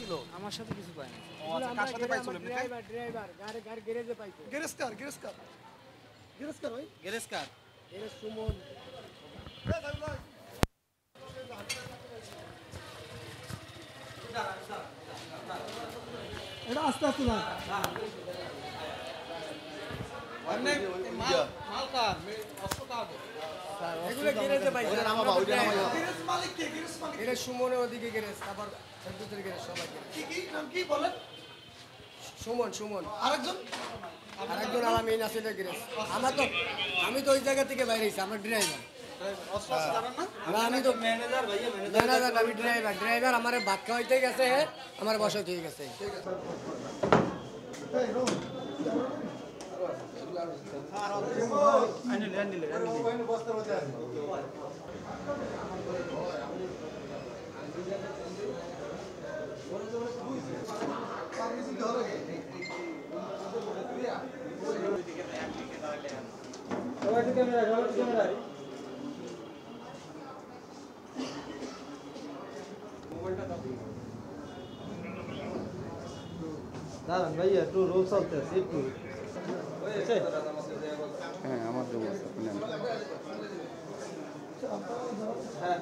ছিল? আমার সাথে কিছু পায় না। ও আচ্ছা, কার সাথে পাইছিল এমনি? ড্রাইভার গাড়ি গ্যারেজে পাইছে। গ্যারেজ কার ভাই? গ্যারেজ কার? গ্যারেজ সুমন। এটা আস্তে আস্তে না। মাল কার? অস্ত্র কার? এগুলো গ্যারেজে পাইছে। গ্যারেজ মালিক কে? গ্যারেজ সুমনের ওদিকে গ্যারেজ, তারপর ফেরদৌসের গ্যারেজ, সবাই গ্যারেজ। কি নাম কি বলেন? সুমন। আরেকজন? আরেকজন আলামিন আছে গ্যারেজ। আমি তো ওই জায়গা থেকে বাইরে হয়েছি, আমরা ড্রাইভার। অস্ত্র আছে জানেন না? না, আমি তো ম্যানেজার, আমি ড্রাইভার। আমার ভাত খাওয়াইতে গেছে, আমার বসাইতে গেছে। দাঁড়ান ভাইয়া একটু রোল চলতেছে একটু হ্যাঁ আমার দেবো আপনি নেন। হ্যাঁ